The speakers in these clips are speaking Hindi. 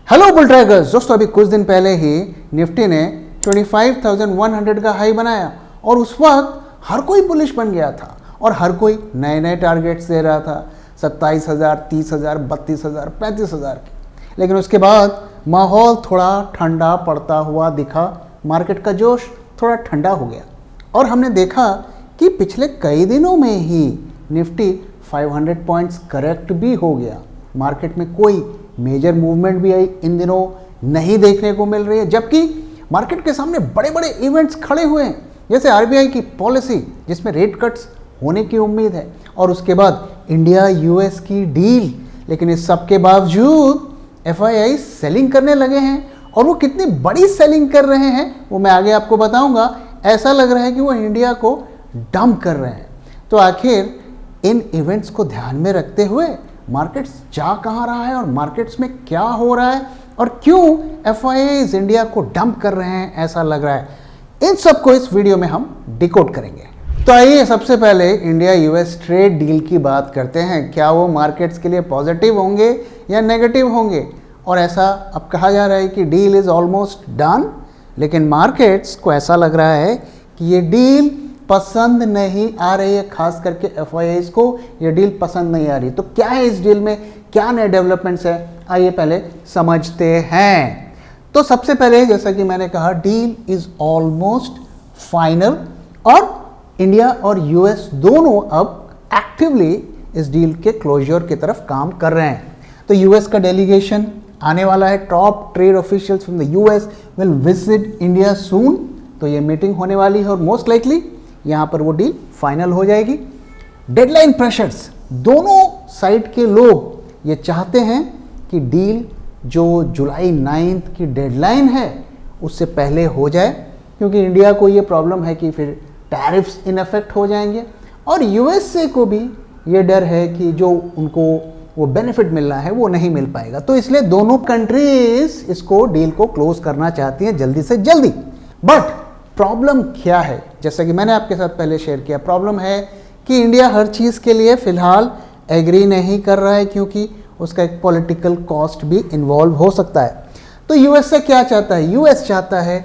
हेलो बुल ट्रैकर्स दोस्तों, अभी कुछ दिन पहले ही निफ्टी ने 25,100 का हाई बनाया और उस वक्त हर कोई बुलिश बन गया था और हर कोई नए नए टारगेट्स दे रहा था 27,000, 30,000, 32,000, 35,000 के। लेकिन उसके बाद माहौल थोड़ा ठंडा पड़ता हुआ दिखा, मार्केट का जोश थोड़ा ठंडा हो गया और हमने देखा कि पिछले कई दिनों में ही निफ्टी 500 पॉइंट्स करेक्ट भी हो गया। मार्केट में कोई मेजर मूवमेंट भी आई इन दिनों नहीं देखने को मिल रही है, जबकि मार्केट के सामने बड़े बड़े इवेंट्स खड़े हुए हैं, जैसे आरबीआई की पॉलिसी जिसमें रेट कट्स होने की उम्मीद है और उसके बाद इंडिया यूएस की डील। लेकिन इस सब के बावजूद एफआईआई सेलिंग करने लगे हैं और वो कितनी बड़ी सेलिंग कर रहे हैं वो मैं आगे आपको बताऊंगा। ऐसा लग रहा है कि वो इंडिया को डंप कर रहे हैं। तो आखिर इन इवेंट्स को ध्यान में रखते हुए मार्केट्स जा कहाँ रहा है और मार्केट्स में क्या हो रहा है और क्यों एफआईआईज इंडिया को डंप कर रहे हैं ऐसा लग रहा है, इन सब को इस वीडियो में हम डिकोड करेंगे। तो आइए सबसे पहले इंडिया यूएस ट्रेड डील की बात करते हैं। क्या वो मार्केट्स के लिए पॉजिटिव होंगे या नेगेटिव होंगे? और ऐसा अब कहा जा रहा है कि डील इज़ ऑलमोस्ट डन, लेकिन मार्केट्स को ऐसा लग रहा है कि ये डील पसंद नहीं आ रही है, खास करके एफआईआईज को ये डील पसंद नहीं आ रही। तो क्या है इस डील में, क्या नए डेवलपमेंट्स है, आइए पहले समझते हैं। तो सबसे पहले जैसा कि मैंने कहा, डील इज ऑलमोस्ट फाइनल और इंडिया और यूएस दोनों अब एक्टिवली इस डील के क्लोजर की तरफ काम कर रहे हैं। तो यूएस का डेलीगेशन आने वाला है, top trade officials from the US will visit India सून। तो ये मीटिंग होने वाली है और मोस्ट लाइकली यहाँ पर वो डील फाइनल हो जाएगी। डेडलाइन प्रेशर्स, दोनों साइड के लोग ये चाहते हैं कि डील जो जुलाई 9 की डेडलाइन है उससे पहले हो जाए, क्योंकि इंडिया को ये प्रॉब्लम है कि फिर टैरिफ्स इन इफेक्ट हो जाएंगे और यूएसए को भी ये डर है कि जो उनको वो बेनिफिट मिलना है वो नहीं मिल पाएगा। तो इसलिए दोनों कंट्रीज इसको डील को क्लोज करना चाहती हैं जल्दी से जल्दी। बट प्रॉब्लम क्या है? जैसा कि मैंने आपके साथ पहले शेयर किया, प्रॉब्लम है कि इंडिया हर चीज़ के लिए फ़िलहाल एग्री नहीं कर रहा है, क्योंकि उसका एक पॉलिटिकल कॉस्ट भी इन्वॉल्व हो सकता है। तो यूएस से क्या चाहता है? यूएस चाहता है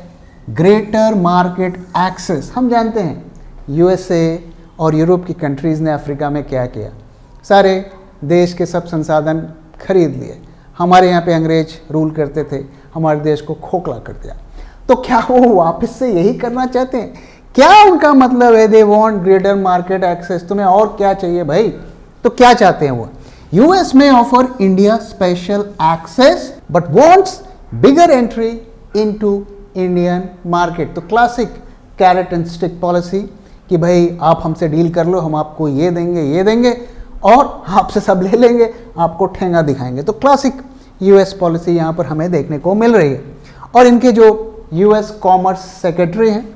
ग्रेटर मार्केट एक्सेस। हम जानते हैं यूएसए और यूरोप की कंट्रीज़ ने अफ्रीका में क्या किया, सारे देश के सब संसाधन खरीद लिए। हमारे यहाँ पे अंग्रेज रूल करते थे, हमारे देश को खोखला कर दिया। तो क्या वो वापस से यही करना चाहते हैं? क्या उनका मतलब है they want greater market access? तुम्हें और क्या चाहिए भाई? तो क्या चाहते हैं वो? यूएस में offer India special access but wants bigger entry into Indian market. तो classic carrot and stick policy कि भाई आप हमसे डील कर लो, हम आपको ये देंगे और आपसे सब ले लेंगे, आपको ठेंगा दिखाएंगे। तो क्लासिक यूएस पॉलिसी यहाँ पर हमें देखने को मिल रही है। और इनके जो यूएस कॉमर्स सेक्रेटरी हैं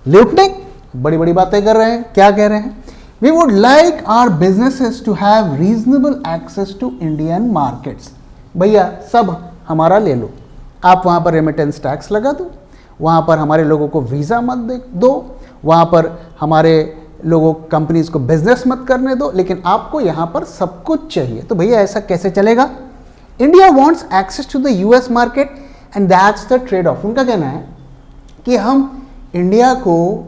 ल्यूटनिक बड़ी बड़ी बातें कर रहे हैं। क्या कह रहे हैं? We would like our businesses to have reasonable access to Indian markets. भैया सब हमारा ले लो, आप वहाँ पर रेमिटेंस टैक्स लगा दो, वहाँ पर हमारे लोगों को वीज़ा मत दो, वहाँ पर हमारे लोगों कंपनीज को बिजनेस मत करने दो, लेकिन आपको यहाँ पर सब कुछ चाहिए। तो भैया ऐसा कैसे चलेगा? India wants access to the US market and that's the trade off. उनका कहना है कि हम इंडिया को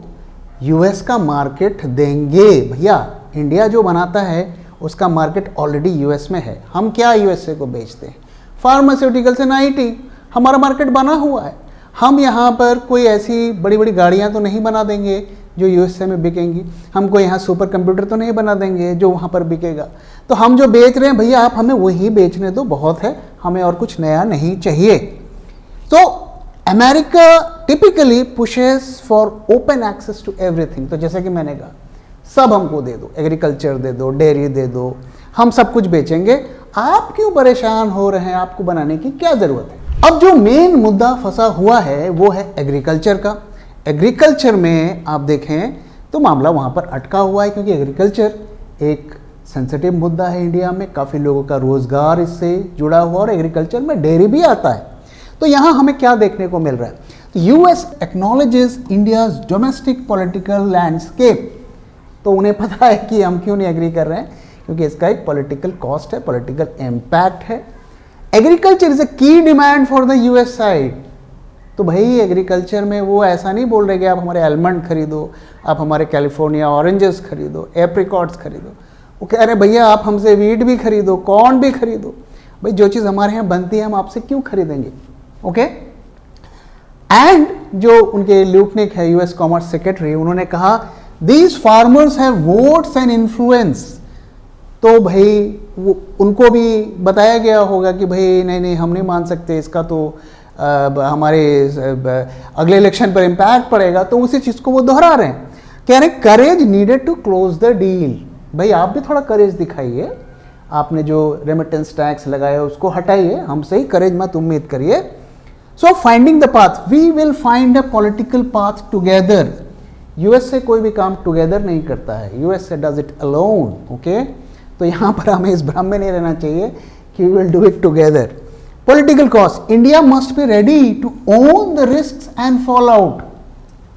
यूएस का मार्केट देंगे। भैया इंडिया जो बनाता है उसका मार्केट ऑलरेडी यूएस में है, हम क्या यूएसए को बेचते हैं? फार्मास्यूटिकल्स एंड आईटी हमारा मार्केट बना हुआ है। हम यहाँ पर कोई ऐसी बड़ी बड़ी गाड़ियाँ तो नहीं बना देंगे जो यूएसए में बिकेंगी, हमको यहाँ सुपर कंप्यूटर तो नहीं बना देंगे जो वहाँ पर बिकेगा। तो हम जो बेच रहे हैं भैया आप हमें वही बेचने दो, बहुत है, हमें और कुछ नया नहीं चाहिए। तो America typically pushes for open access to everything. तो जैसे कि मैंने कहा, सब हमको दे दो, एग्रीकल्चर दे दो, डेयरी दे दो, हम सब कुछ बेचेंगे, आप क्यों परेशान हो रहे हैं? आपको बनाने की क्या ज़रूरत है? अब जो मेन मुद्दा फंसा हुआ है वो है एग्रीकल्चर का। एग्रीकल्चर में आप देखें तो मामला वहाँ पर अटका हुआ है, क्योंकि एग्रीकल्चर एक सेंसिटिव मुद्दा है इंडिया में, काफ़ी लोगों का रोज़गार इससे जुड़ा हुआ और एग्रीकल्चर में डेयरी भी आता है। तो यहाँ हमें क्या देखने को मिल रहा है? तो US acknowledges India's domestic political landscape. तो उन्हें पता है कि हम क्यों नहीं एग्री कर रहे हैं, क्योंकि इसका एक पॉलिटिकल कॉस्ट है, पॉलिटिकल इम्पैक्ट है। एग्रीकल्चर इज अ की demand for the US side. तो भाई एग्रीकल्चर में वो ऐसा नहीं बोल रहे कि आप हमारे आलमंड खरीदो, आप हमारे कैलिफोर्निया ऑरेंजेस खरीदो, एप्रिकॉट्स खरीदो। वो कह रहे भैया आप हमसे वीट भी खरीदो, कॉर्न भी खरीदो। भाई जो चीज़ हमारे यहाँ बनती है हम आपसे क्यों खरीदेंगे? ओके। एंड जो उनके ल्यूटनिक है यूएस कॉमर्स सेक्रेटरी, उन्होंने कहा these farmers have votes and influence. तो भाई वो उनको भी बताया गया होगा कि भाई नहीं नहीं हम नहीं मान सकते, इसका तो हमारे अगले इलेक्शन पर इम्पैक्ट पड़ेगा। तो उसी चीज़ को वो दोहरा रहे हैं, कह रहे courage needed to close the deal. भाई आप भी थोड़ा करेज दिखाइए, आपने जो रेमिटेंस टैक्स लगाया उसको हटाइए, हमसे ही करेज मत उम्मीद करिए। So finding the path, we will find a political path together. US से कोई भी काम टुगेदर नहीं करता है, यूएस से डज इट अलोन। ओके, तो यहाँ पर हमें इस भ्रम में नहीं रहना चाहिए कि we will do it together. Political cost, India must be ready to own the risk and fall out.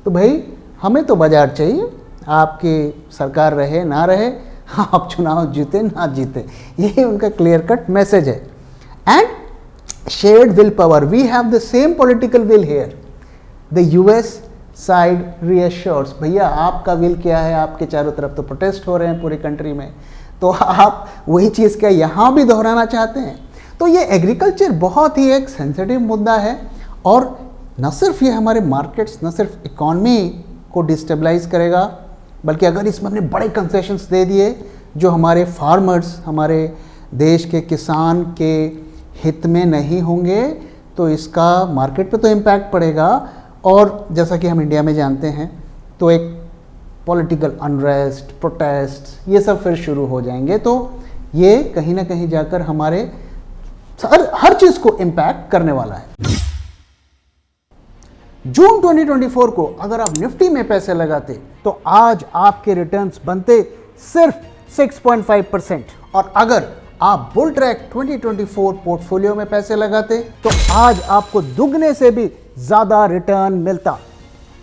तो भाई हमें तो बाजार चाहिए, आपकी सरकार रहे ना रहे, आप चुनाव जीते ना जीते, ये उनका क्लियर कट मैसेज है। And shared will power, we have the same political will here. The US side reassures, भैया आपका विल क्या है? आपके चारों तरफ तो प्रोटेस्ट हो रहे हैं पूरी कंट्री में, तो आप वही चीज़ क्या यहाँ भी दोहराना चाहते हैं? तो ये एग्रीकल्चर बहुत ही एक सेंसिटिव मुद्दा है, और न सिर्फ ये हमारे मार्केट्स, न सिर्फ इकॉनमी को डिस्टेबलाइज करेगा, बल्कि अगर इसमें हमने बड़े कंसेशंस दे दिए जो हमारे फार्मर्स, हमारे देश के किसान के हित में नहीं होंगे, तो इसका मार्केट पे तो इम्पैक्ट पड़ेगा। और जैसा कि हम इंडिया में जानते हैं, तो एक पॉलिटिकल अनरेस्ट, प्रोटेस्ट, ये सब फिर शुरू हो जाएंगे। तो ये कहीं ना कहीं जाकर हमारे हर चीज़ को इम्पैक्ट करने वाला है। जून 2024 को अगर आप निफ्टी में पैसे लगाते तो आज आपके रिटर्न्स बनते सिर्फ 6.5%, और अगर आप बुल ट्रैक 2024 पोर्टफोलियो में पैसे लगाते तो आज आपको दुगने से भी ज्यादा रिटर्न मिलता।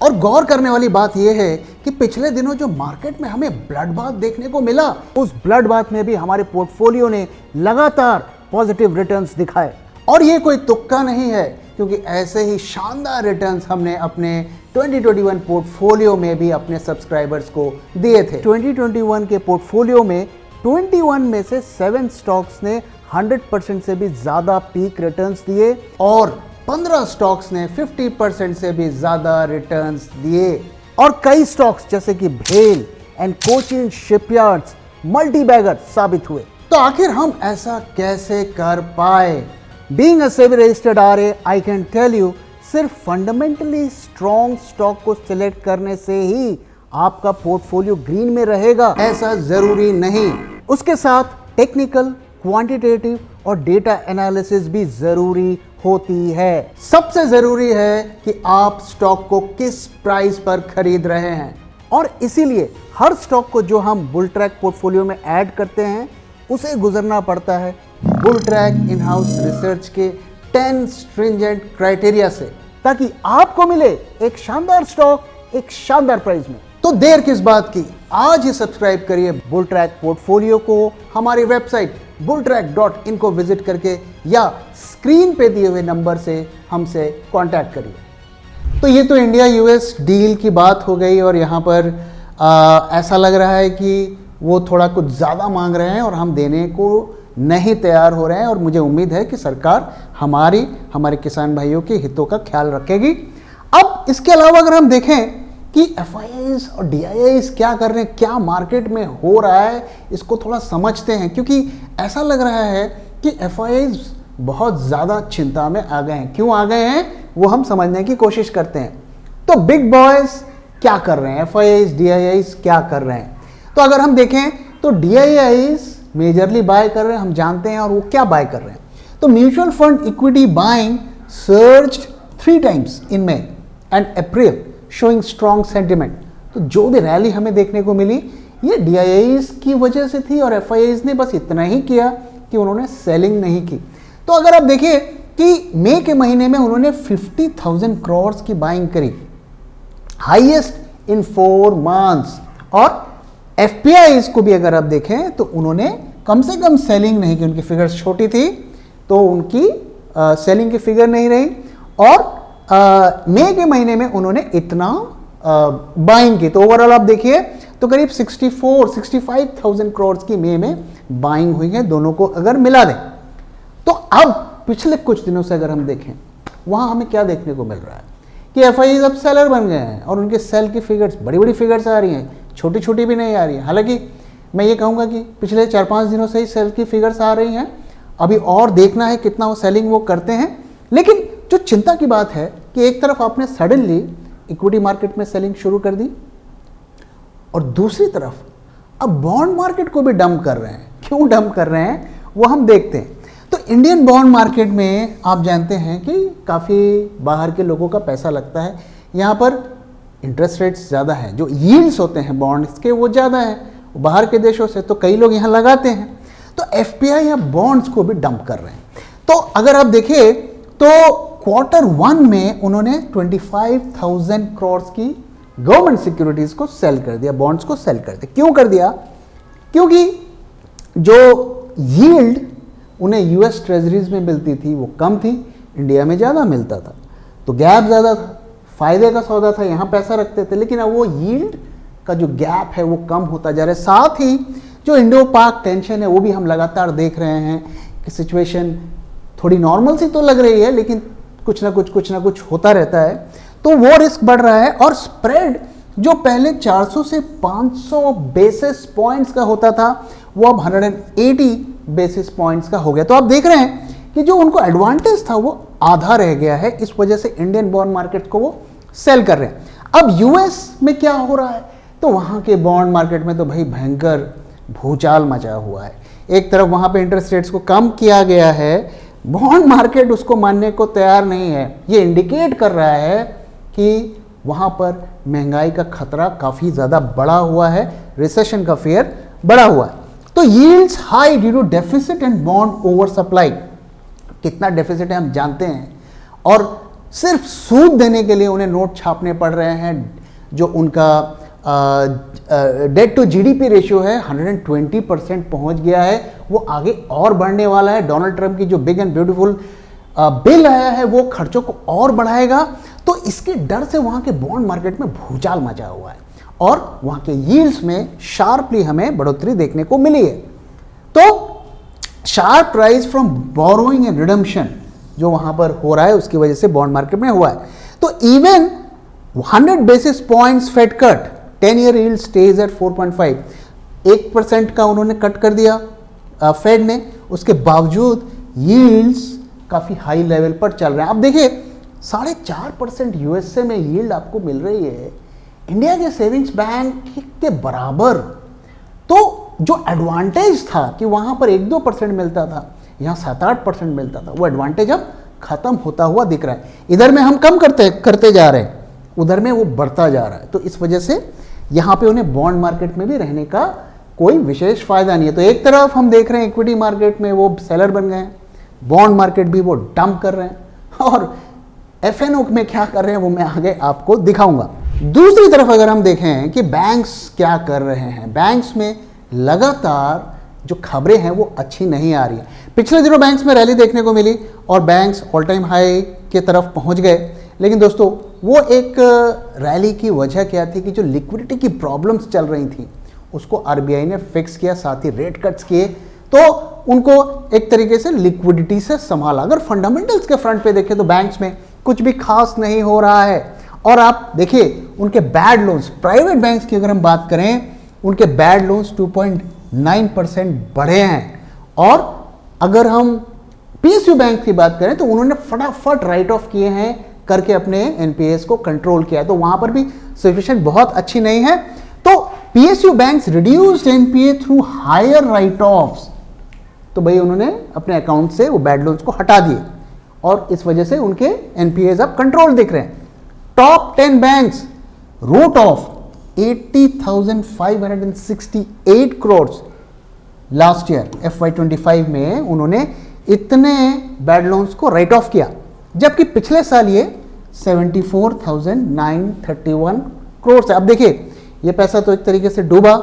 और गौर करने वाली बात यह है कि पिछले दिनों जो मार्केट में हमें ब्लड बाथ देखने को मिला, उस ब्लड बाथ में भी हमारे पोर्टफोलियो ने लगातार पॉजिटिव रिटर्न्स दिखाए। और ये कोई तुक्का नहीं है, क्योंकि ऐसे ही शानदार रिटर्न्स हमने अपने 2021 पोर्टफोलियो में भी अपने सब्सक्राइबर्स को दिए थे। 2021 के पोर्टफोलियो में 21 में से 7 स्टॉक्स ने 100% से भी ज्यादा पीक रिटर्न्स दिए, और 15 स्टॉक्स ने 50% से भी ज्यादा रिटर्न्स दिए। और कई स्टॉक्स जैसे कि भेल and Cochin shipyards multi bagger साबित हुए। तो आखिर हम ऐसा कैसे कर पाए? Being a SEBI registered RA, I can tell you, सिर्फ फंडामेंटली स्ट्रॉन्ग स्टॉक को सिलेक्ट करने से ही आपका पोर्टफोलियो ग्रीन में रहेगा, ऐसा जरूरी नहीं। उसके साथ टेक्निकल, क्वांटिटेटिव और डेटा एनालिसिस भी जरूरी होती है। सबसे जरूरी है कि आप स्टॉक को किस प्राइस पर खरीद रहे हैं, और इसीलिए हर स्टॉक को जो हम बुल ट्रैक पोर्टफोलियो में ऐड करते हैं उसे गुजरना पड़ता है bull track in house research के 10 स्ट्रिंजेंट क्राइटेरिया से, ताकि आपको मिले एक शानदार स्टॉक एक शानदार प्राइस में। तो देर किस बात की, आज ही सब्सक्राइब करिए बुल ट्रैक पोर्टफोलियो को हमारी वेबसाइट bulltrack.in को विजिट करके, या स्क्रीन पे दिए हुए नंबर से हमसे कांटेक्ट करिए। तो ये तो इंडिया यूएस डील की बात हो गई, और यहाँ पर ऐसा लग रहा है कि वो थोड़ा कुछ ज़्यादा मांग रहे हैं और हम देने को नहीं तैयार हो रहे हैं, और मुझे उम्मीद है कि सरकार हमारे किसान भाइयों के हितों का ख्याल रखेगी। अब इसके अलावा अगर हम देखें कि एफआईआईज और डीआईआईज क्या कर रहे हैं, क्या मार्केट में हो रहा है, इसको थोड़ा समझते हैं, क्योंकि ऐसा लग रहा है कि एफआईआईज बहुत ज़्यादा चिंता में आ गए हैं। क्यों आ गए हैं वो हम समझने की कोशिश करते हैं। तो बिग बॉयज क्या कर रहे हैं, एफआईआईज डीआईआईज क्या कर रहे हैं? तो अगर हम देखें तो डीआईआईज मेजरली बाय कर रहे हैं, हम जानते हैं, और वो क्या बाय कर रहे हैं। तो mutual fund equity buying surged 3 times in May and April, showing strong sentiment. तो जो भी रैली हमें देखने को मिली ये डीआईआईज की वजह से थी, और एफआईआईज ने बस इतना ही किया कि उन्होंने सेलिंग नहीं की। तो अगर आप देखिए कि मई के महीने में उन्होंने 50,000 करोड़ की बाइंग करी, हाईएस्ट इन 4 months। और एफपीआईज को भी अगर आप देखें तो उन्होंने कम से कम सेलिंग नहीं की, उनकी फिगर्स छोटी थी, तो उनकी सेलिंग की फिगर नहीं रही, और मई के महीने में उन्होंने इतना बाइंग की। तो ओवरऑल आप देखिए तो करीब 65,000 करोड़ की मई में बाइंग हुई है, दोनों को अगर मिला दें। तो अब पिछले कुछ दिनों से अगर हम देखें, वहां हमें क्या देखने को मिल रहा है कि एफआईज अब सेलर बन गए हैं और उनके सेल की फिगर्स बड़ी बड़ी फिगर्स आ रही हैं, छोटी छोटी भी नहीं आ रही है। हालांकि मैं ये कहूँगा कि पिछले 4-5 दिनों से ही सेल की फिगर्स आ रही हैं, अभी और देखना है कितना वो सेलिंग वो करते हैं। लेकिन जो चिंता की बात है कि एक तरफ आपने सडनली इक्विटी मार्केट में सेलिंग शुरू कर दी, और दूसरी तरफ अब बॉन्ड मार्केट को भी डंप कर रहे हैं। क्यों डंप कर रहे हैं वो हम देखते हैं। तो इंडियन बॉन्ड मार्केट में आप जानते हैं कि काफ़ी बाहर के लोगों का पैसा लगता है। यहाँ पर इंटरेस्ट रेट्स ज़्यादा हैं, जो यील्ड्स होते हैं बॉन्ड्स के वो ज़्यादा हैं बाहर के देशों से, तो कई लोग यहाँ लगाते हैं। तो एफपीआई या बॉन्ड्स को भी डंप कर रहे हैं। तो अगर आप देखें तो Q1 में उन्होंने 25,000 करोड़ की गवर्नमेंट सिक्योरिटीज को सेल कर दिया, बॉन्ड्स को सेल कर दिया। क्यों कर दिया? क्योंकि जो यील्ड उन्हें यूएस ट्रेजरीज में मिलती थी वो कम थी, इंडिया में ज़्यादा मिलता था, तो गैप ज़्यादा था, फायदे का सौदा था, यहाँ पैसा रखते थे। लेकिन अब वो यील्ड का जो गैप है वो कम होता जा रहा है। साथ ही जो इंडो पाक टेंशन है वो भी हम लगातार देख रहे हैं कि सिचुएशन थोड़ी नॉर्मल सी तो लग रही है, लेकिन कुछ ना कुछ होता रहता है, तो वो रिस्क बढ़ रहा है। और स्प्रेड जो पहले 400 से 500 बेसिस पॉइंट्स का होता था वो अब 180 बेसिस पॉइंट्स का हो गया। तो आप देख रहे हैं कि जो उनको एडवांटेज था वो आधा रह गया है, इस वजह से इंडियन बॉन्ड मार्केट को वो सेल कर रहे हैं। अब यूएस में क्या हो रहा है, तो वहाँ के बॉन्ड मार्केट में तो भाई भयंकर भूचाल मचा हुआ है। एक तरफ वहाँ पे इंटरेस्ट रेट्स को कम किया गया है, बॉन्ड मार्केट उसको मानने को तैयार नहीं है। ये इंडिकेट कर रहा है कि वहाँ पर महंगाई का खतरा काफ़ी ज़्यादा बढ़ा हुआ है, रिसेशन का फियर बढ़ा हुआ है। तो yields high due to deficit and bond over supply. कितना डेफिसिट है हम जानते हैं, और सिर्फ सूद देने के लिए उन्हें नोट छापने पड़ रहे हैं। जो उनका डेट टू जीडीपी रेशियो है 120% पहुंच गया है, वो आगे और बढ़ने वाला है। डोनाल्ड ट्रंप की जो बिग एंड ब्यूटीफुल बिल आया है वो खर्चों को और बढ़ाएगा। तो इसके डर से वहां के बॉन्ड मार्केट में भूचाल मचा हुआ है और वहां के यील्ड्स में शार्पली हमें बढ़ोतरी देखने को मिली है। तो sharp rise from borrowing and redemption जो वहां पर हो रहा है उसकी वजह से बॉन्ड मार्केट में हुआ है। तो even 100 basis points fed cut, 10 year yield stage at 4.5, 1% का उन्होंने कट कर दिया फेड ने, उसके बावजूद यील्ड्स काफ़ी हाई लेवल पर चल रहे हैं। अब देखिए 4.5% यूएसए में यील्ड आपको मिल रही है, इंडिया के सेविंग्स बैंक के बराबर। तो जो एडवांटेज था कि वहाँ पर 1-2% मिलता था, यहाँ 7-8% मिलता था, वो एडवांटेज अब खत्म होता हुआ दिख रहा है। इधर में हम कम करते जा रहे हैं, उधर में वो बढ़ता जा रहा है। तो इस वजह से यहाँ पे उन्हें बॉन्ड मार्केट में भी रहने का कोई विशेष फायदा नहीं है। तो एक तरफ हम देख रहे हैं इक्विटी मार्केट में वो सेलर बन गए हैं, बॉन्ड मार्केट भी वो डंप कर रहे हैं, और एफएनओ में क्या कर रहे हैं वो मैं आगे आपको दिखाऊंगा। दूसरी तरफ अगर हम देखें कि बैंक्स क्या कर रहे हैं, बैंक्स में लगातार जो खबरें हैं वो अच्छी नहीं आ रही है। पिछले दिनों बैंक्स में रैली देखने को मिली और बैंक्स ऑल टाइम हाई के तरफ पहुंच गए। लेकिन दोस्तों वो एक रैली की वजह क्या थी कि जो लिक्विडिटी की प्रॉब्लम्स चल रही थी उसको आरबीआई ने फिक्स किया, साथ ही रेट कट्स किए, तो उनको एक तरीके से लिक्विडिटी से संभाला। अगर फंडामेंटल्स के फ्रंट पे देखें तो बैंक्स में कुछ भी खास नहीं हो रहा है। और आप देखिए उनके बैड लोन्स, प्राइवेट बैंक्स की अगर हम बात करें, उनके बैड लोन्स 2.9% बढ़े हैं। और अगर हम पीएसयू बैंक की बात करें तो उन्होंने फटाफट राइट ऑफ किए हैं करके अपने एनपीएस को कंट्रोल किया, तो वहां पर भी सिचुएशन बहुत अच्छी नहीं है। तो PSU banks reduced NPA through higher write offs, तो भाई उन्होंने अपने अकाउंट से वो बैड लोन्स को हटा दिए और इस वजह से उनके एनपीएस अब कंट्रोल दिख रहे हैं। Top 10 banks wrote off 80,568 crore last year FY25 में उन्होंने इतने बैड लोन्स को राइट ऑफ किया, जबकि पिछले साल ये 74,931 करोड़ है। अब देखिए ये पैसा तो एक तरीके से डूबा,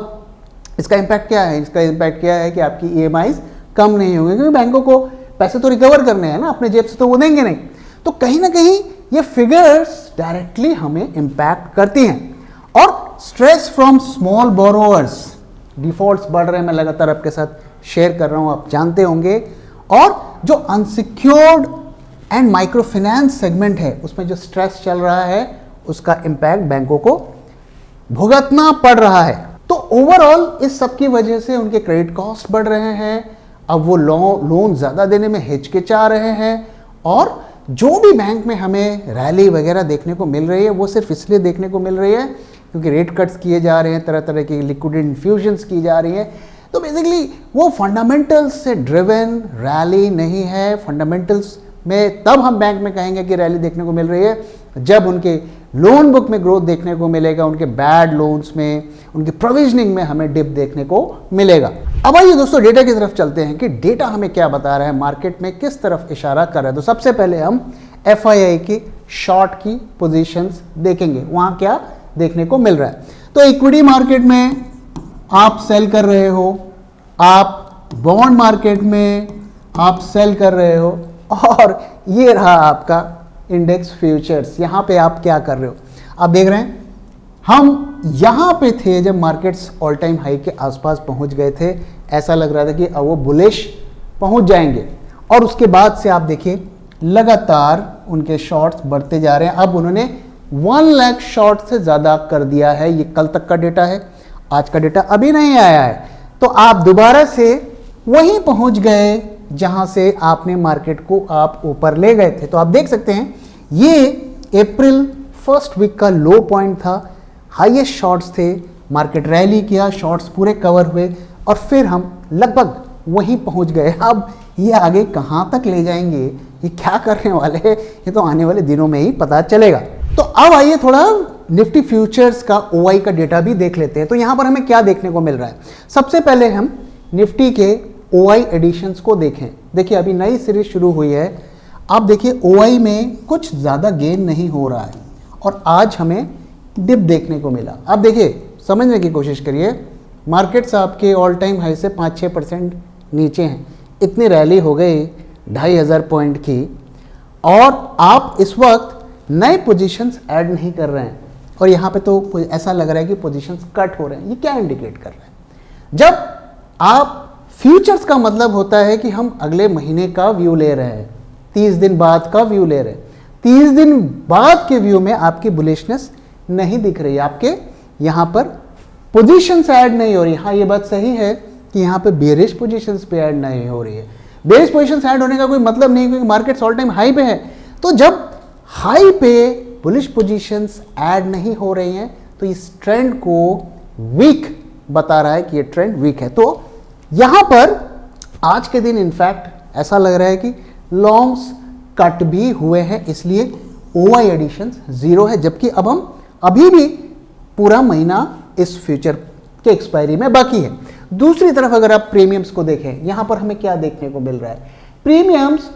इसका इम्पैक्ट क्या है? इसका इम्पैक्ट क्या है कि आपकी ईएमआईज कम नहीं होंगे, क्योंकि बैंकों को पैसे तो रिकवर करने हैं ना, अपने जेब से तो वो देंगे नहीं। तो कहीं ना कहीं ये फिगर्स डायरेक्टली हमें इंपैक्ट करती हैं। और stress from small borrowers, defaults बढ़ रहे हैं, मैं लगातार आपके साथ शेयर कर रहा हूं, आप जानते होंगे। और जो unsecured and micro finance segment है, उसमें जो स्ट्रेस चल रहा है, उसका इंपैक्ट बैंकों को भुगतना पड़ रहा है। तो ओवरऑल इस सब की वजह से उनके क्रेडिट कॉस्ट बढ़ रहे हैं। अब वो लोन ज़्यादा देने में हिचकिचा रहे हैं। और जो भी बैंक में हमें रैली वगैरह देखने को मिल रही है, वो सिर्फ इसलिए देखने को मिल रही है क्योंकि रेट कट्स किए जा रहे हैं, तरह तरह की लिक्विडिटी इन्फ्यूजन्स की जा रही है। तो बेसिकली वो फंडामेंटल्स से ड्रिवन रैली नहीं है। फंडामेंटल्स में तब हम बैंक में कहेंगे कि रैली देखने को मिल रही है जब उनके लोन बुक में ग्रोथ देखने को मिलेगा, उनके बैड लोन्स में, उनकी प्रोविजनिंग में हमें डिप देखने को मिलेगा। अब आइए दोस्तों डेटा की तरफ चलते हैं कि डेटा हमें क्या बता रहा है, मार्केट में किस तरफ इशारा कर रहा है। तो सबसे पहले हम FII की शॉर्ट की पोजीशंस देखेंगे, वहां क्या देखने को मिल रहा है। तो इक्विटी मार्केट में आप सेल कर रहे हो, आप बॉन्ड मार्केट में आप सेल कर रहे हो, और ये रहा आपका इंडेक्स फ्यूचर्स। यहां पे आप क्या कर रहे हो, आप देख रहे हैं हम यहां पे थे जब मार्केट्स ऑल टाइम हाई के आसपास पहुंच गए थे। ऐसा लग रहा था कि अब वो बुलिश पहुंच जाएंगे, और उसके बाद से आप देखिए लगातार उनके शॉर्ट्स बढ़ते जा रहे हैं। अब उन्होंने 1 लाख शॉर्ट से ज़्यादा कर दिया है। ये कल तक का डेटा है, आज का डेटा अभी नहीं आया है। तो आप दोबारा से वहीं पहुंच गए जहां से आपने मार्केट को आप ऊपर ले गए थे। तो आप देख सकते हैं ये अप्रैल फर्स्ट वीक का लो पॉइंट था, हाईएस्ट शॉर्ट्स थे, मार्केट रैली किया, शॉर्ट्स पूरे कवर हुए, और फिर हम लगभग वहीं पहुंच गए। अब ये आगे कहां तक ले जाएंगे, ये क्या करने वाले हैं, ये तो आने वाले दिनों में ही पता चलेगा। तो अब आइए थोड़ा निफ्टी फ्यूचर्स का OI का डेटा भी देख लेते हैं। तो यहां पर हमें क्या देखने को मिल रहा है। सबसे पहले हम निफ्टी के OI एडिशंस को देखें। देखिए अभी नई सीरीज शुरू हुई है, आप देखिए OI में कुछ ज़्यादा गेन नहीं हो रहा है, और आज हमें डिप देखने को मिला। अब देखिए समझने की कोशिश करिए, मार्केट्स आपके ऑल टाइम हाई से 5-6% नीचे हैं। इतनी रैली हो गई 2500 पॉइंट की, और आप इस वक्त नए पोजीशंस ऐड नहीं कर रहे हैं, और यहाँ पे तो ऐसा लग रहा है कि पोजीशंस कट हो रहे हैं। ये क्या इंडिकेट कर रहा है? जब आप फ्यूचर्स का मतलब होता है कि हम अगले महीने का व्यू ले रहे हैं, 30 दिन बाद का व्यू ले रहे हैं। 30 दिन बाद के व्यू में आपकी बुलिशनेस नहीं दिख रही है, आपके यहाँ पर पोजीशंस ऐड नहीं हो रही। हाँ, ये बात सही है कि यहाँ पे बेरिश पोजीशंस पे ऐड नहीं हो रही है। बेरिश पोजीशंस ऐड होने का कोई मतलब नहीं, क्योंकि मार्केट्स ऑल टाइम हाई पे है। तो जब हाई पे बुलिश पोजीशंस ऐड नहीं हो रही हैं, तो इस ट्रेंड को वीक बता रहा है कि ये ट्रेंड वीक है। तो यहां पर आज के दिन इनफैक्ट ऐसा लग रहा है कि लॉन्ग्स कट भी हुए हैं, इसलिए OI एडिशंस 0 है, जबकि अब हम अभी भी पूरा महीना इस फ्यूचर के एक्सपायरी में बाकी है। दूसरी तरफ अगर आप प्रीमियम्स को देखें, यहां पर हमें क्या देखने को मिल रहा है। प्रीमियम्स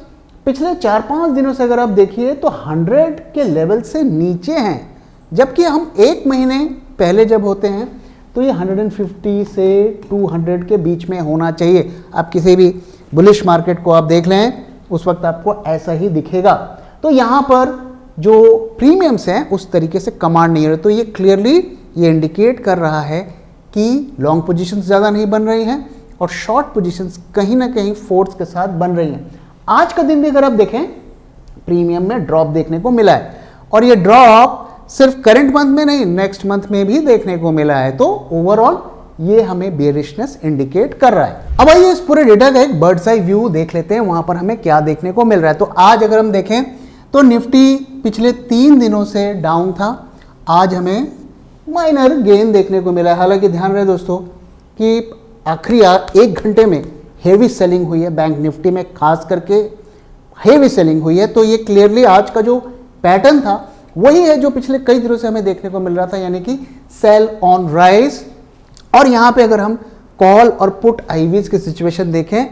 पिछले 4-5 दिनों से अगर आप देखिए तो 100 के लेवल से नीचे हैं, जबकि हम एक महीने पहले जब होते हैं तो ये 150 से 200 के बीच में होना चाहिए। आप किसी भी बुलिश मार्केट को आप देख लें, उस वक्त आपको ऐसा ही दिखेगा। तो यहाँ पर जो प्रीमियम्स हैं उस तरीके से कमांड नहीं हो रहे। तो ये क्लियरली ये इंडिकेट कर रहा है कि लॉन्ग पोजीशंस ज़्यादा नहीं बन रही हैं, और शॉर्ट पोजीशंस कहीं ना कहीं फोर्स के साथ बन रही हैं। आज का दिन भी अगर आप देखें, प्रीमियम में ड्रॉप देखने को मिला है, और ये ड्रॉप सिर्फ करंट मंथ में नहीं, नेक्स्ट मंथ में भी देखने को मिला है। तो ओवरऑल ये हमें बेरिशनेस इंडिकेट कर रहा है। अब आइए इस पूरे डेटा का एक बर्ड्स आई व्यू देख लेते हैं, वहां पर हमें क्या देखने को मिल रहा है। तो आज अगर हम देखें तो निफ्टी पिछले 3 दिनों से डाउन था, आज हमें माइनर गेन देखने को मिला है। हालांकि ध्यान रहे दोस्तों कि आखिरी 1 घंटे में हेवी सेलिंग हुई है, बैंक निफ्टी में खास करके हेवी सेलिंग हुई है। तो ये क्लियरली आज का जो पैटर्न था वही है जो पिछले कई दिनों से हमें देखने को मिल रहा था, यानी कि सेल ऑन राइज। और यहाँ पे अगर हम कॉल और पुट आईवीज की सिचुएशन देखें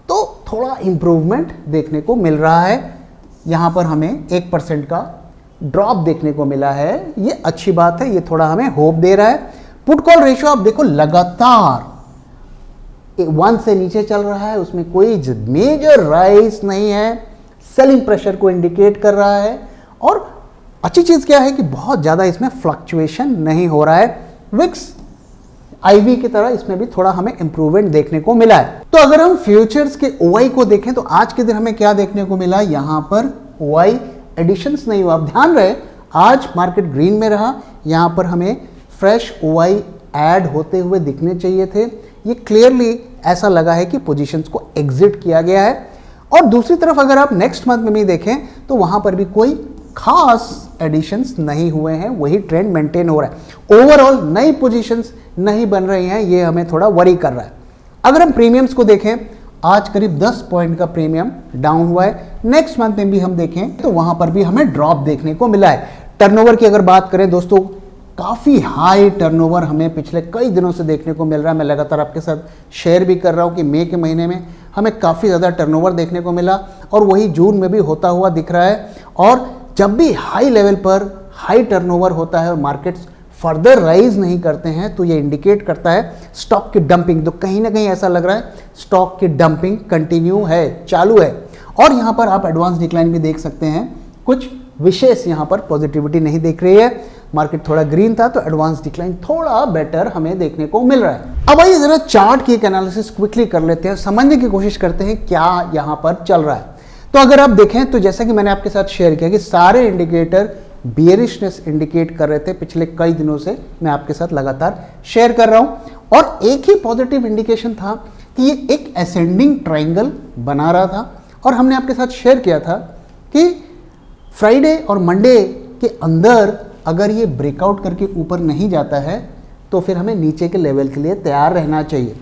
तो थोड़ा इंप्रूवमेंट देखने को मिल रहा है। यहाँ पर हमें 1% का ड्रॉप देखने को मिला है, ये अच्छी बात है, ये थोड़ा हमें होप दे रहा है। पुट कॉल रेशियो आप देखो लगातार 1 से नीचे चल रहा है, उसमें कोई मेजर राइज नहीं है, सेलिंग प्रेशर को इंडिकेट कर रहा है। और अच्छी चीज क्या है कि बहुत ज्यादा इसमें फ्लक्चुएशन नहीं हो रहा है। विक्स आईवी की तरह इसमें भी थोड़ा हमें इंप्रूवमेंट देखने को मिला है। तो अगर हम फ्यूचर्स के ओआई को देखें तो आज के दिन हमें क्या देखने को मिला, यहां पर ओआई एडिशंस नहीं हुआ। आप ध्यान रहे आज मार्केट ग्रीन में रहा, यहां पर हमें फ्रेश ओआई ऐड होते हुए दिखने चाहिए थे। ये क्लियरली ऐसा लगा है कि पोजीशंस को एग्जिट किया गया है। और दूसरी तरफ अगर आप नेक्स्ट मंथ में भी देखें तो वहां पर भी कोई खास एडिशंस नहीं हुए हैं, वही ट्रेंड मेंटेन हो रहा है। ओवरऑल नई पोजीशंस नहीं बन रही हैं, ये हमें थोड़ा वरी कर रहा है। अगर हम प्रीमियम्स को देखें, आज करीब 10 पॉइंट का प्रीमियम डाउन हुआ है। नेक्स्ट मंथ में भी हम देखें तो वहां पर भी हमें ड्रॉप देखने को मिला है। टर्नओवर की अगर बात करें दोस्तों, काफी हाई टर्नओवर हमें पिछले कई दिनों से देखने को मिल रहा है। मैं लगातार आपके साथ शेयर भी कर रहा हूं कि मई के महीने में हमें काफी ज्यादा टर्नओवर देखने को मिला और वही जून में भी होता हुआ दिख रहा है। और जब भी हाई लेवल पर हाई टर्नओवर होता है और मार्केट्स फर्दर राइज नहीं करते हैं तो ये इंडिकेट करता है स्टॉक की डंपिंग। तो कहीं ना कहीं ऐसा लग रहा है स्टॉक की डंपिंग कंटिन्यू है, चालू है। और यहाँ पर आप एडवांस डिक्लाइन भी देख सकते हैं, कुछ विशेष यहाँ पर पॉजिटिविटी नहीं दिख रही है। मार्केट थोड़ा ग्रीन था तो एडवांस डिक्लाइन थोड़ा बेटर हमें देखने को मिल रहा है। अब आइए जरा चार्ट की एक एनालिसिस क्विकली कर लेते हैं, समझने की कोशिश करते हैं क्या यहाँ पर चल रहा है। तो अगर आप देखें तो जैसा कि मैंने आपके साथ शेयर किया कि सारे इंडिकेटर बियरिशनेस इंडिकेट कर रहे थे पिछले कई दिनों से, मैं आपके साथ लगातार शेयर कर रहा हूं। और एक ही पॉजिटिव इंडिकेशन था कि ये एक असेंडिंग ट्रायंगल बना रहा था। और हमने आपके साथ शेयर किया था कि फ्राइडे और मंडे के अंदर अगर ये ब्रेकआउट करके ऊपर नहीं जाता है तो फिर हमें नीचे के लेवल के लिए तैयार रहना चाहिए।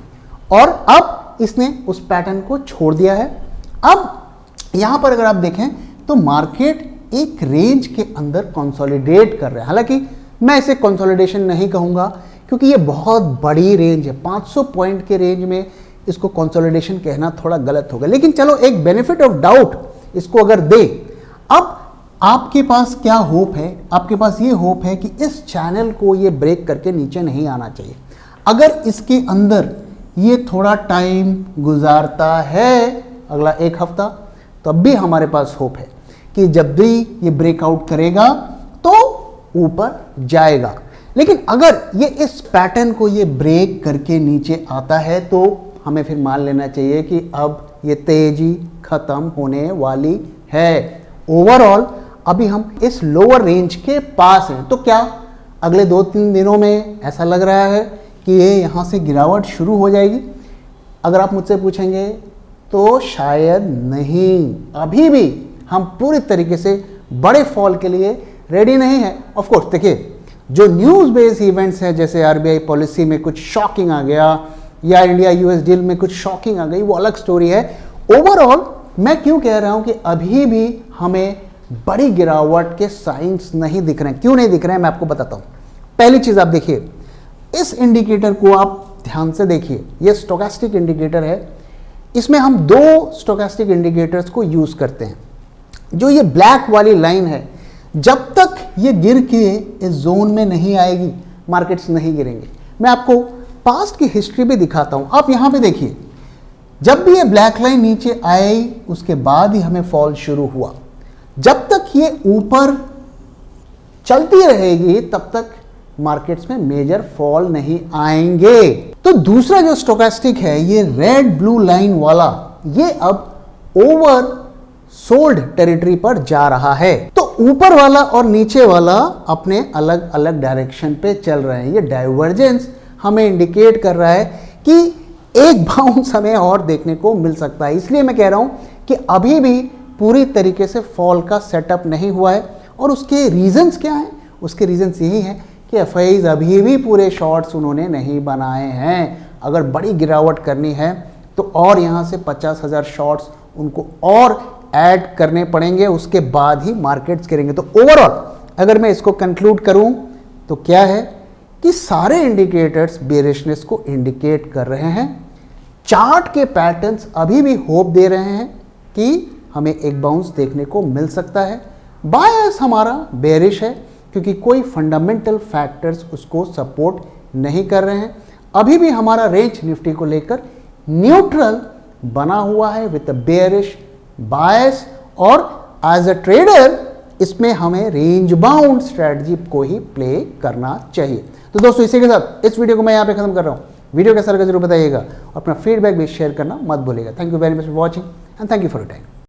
और अब इसने उस पैटर्न को छोड़ दिया है। अब यहां पर अगर आप देखें तो मार्केट एक रेंज के अंदर कंसोलिडेट कर रहे हैं। हालांकि मैं इसे कंसोलिडेशन नहीं कहूंगा क्योंकि ये बहुत बड़ी रेंज है, 500 पॉइंट के रेंज में इसको कंसोलिडेशन कहना थोड़ा गलत होगा। लेकिन चलो एक बेनिफिट ऑफ डाउट इसको अगर दे, अब आपके पास क्या होप है? आपके पास ये होप है कि इस चैनल को ये ब्रेक करके नीचे नहीं आना चाहिए। अगर इसके अंदर ये थोड़ा टाइम गुजारता है, अगला 1 हफ्ता, तब भी हमारे पास होप है कि जब भी ये ब्रेकआउट करेगा तो ऊपर जाएगा। लेकिन अगर ये इस पैटर्न को ये ब्रेक करके नीचे आता है तो हमें फिर मान लेना चाहिए कि अब ये तेजी खत्म होने वाली है। ओवरऑल अभी हम इस लोअर रेंज के पास हैं। तो क्या अगले 2-3 दिनों में ऐसा लग रहा है कि ये यहाँ से गिरावट शुरू हो जाएगी? अगर आप मुझसे पूछेंगे तो शायद नहीं, अभी भी हम पूरी तरीके से बड़े फॉल के लिए रेडी नहीं है। ऑफ कोर्स देखिए, जो न्यूज़ बेस्ड इवेंट्स हैं जैसे आरबीआई पॉलिसी में कुछ शॉकिंग आ गया या इंडिया यूएस डील में कुछ शॉकिंग आ गई, वो अलग स्टोरी है। ओवरऑल मैं क्यों कह रहा हूं कि अभी भी हमें बड़ी गिरावट के साइंस नहीं दिख रहे हैं। क्यों नहीं दिख रहे हैं मैं आपको बताता हूं। पहली चीज आप देखिए, इस इंडिकेटर को आप ध्यान से देखिए, ये स्टोकेस्टिक इंडिकेटर है। इसमें हम 2 स्टोकेस्टिक इंडिकेटर्स को यूज करते हैं। जो ये ब्लैक वाली लाइन है, जब तक ये गिर के इस जोन में नहीं आएगी मार्केट्स नहीं गिरेंगे। मैं आपको पास्ट की हिस्ट्री भी दिखाता हूं। आप यहां पे देखिए, जब भी ये ब्लैक लाइन नीचे आई उसके बाद ही हमें फॉल शुरू हुआ। जब तक ये ऊपर चलती रहेगी तब तक मार्केट्स में मेजर फॉल नहीं आएंगे। तो दूसरा जो स्टोकेस्टिक है, ये रेड ब्लू लाइन वाला, ये अब ओवर सोल्ड टेरिटरी पर जा रहा है। तो ऊपर वाला और नीचे वाला अपने अलग अलग डायरेक्शन पे चल रहे हैं। ये डाइवर्जेंस हमें इंडिकेट कर रहा है कि एक बाउंस हमें और देखने को मिल सकता है। इसलिए मैं कह रहा हूं कि अभी भी पूरी तरीके से फॉल का सेटअप नहीं हुआ है। और उसके रीजंस क्या हैं? उसके रीजंस यही हैं कि एफआईज अभी भी पूरे शॉर्ट्स उन्होंने नहीं बनाए हैं। अगर बड़ी गिरावट करनी है तो और यहाँ से 50,000 शॉर्ट्स उनको और ऐड करने पड़ेंगे, उसके बाद ही मार्केट्स गिरेंगे। तो ओवरऑल अगर मैं इसको कंक्लूड करूं तो क्या है कि सारे इंडिकेटर्स बेरिशनेस को इंडिकेट कर रहे हैं। चार्ट के पैटर्न्स अभी भी होप दे रहे हैं कि हमें एक बाउंस देखने को मिल सकता है। बायस हमारा बेरिश है क्योंकि कोई फंडामेंटल फैक्टर्स उसको सपोर्ट नहीं कर रहे हैं। अभी भी हमारा रेंज निफ्टी को लेकर न्यूट्रल बना हुआ है विद बेयरिश बायस, और एज अ ट्रेडर इसमें हमें रेंज बाउंड स्ट्रेटजी को ही प्ले करना चाहिए। तो दोस्तों इसी के साथ इस वीडियो को मैं यहाँ पे खत्म कर रहा हूँ। वीडियो कैसा लगा जरूर बताइएगा, अपना फीडबैक भी शेयर करना मत भूलिएगा। Thank you very much for watching and thank you for your time.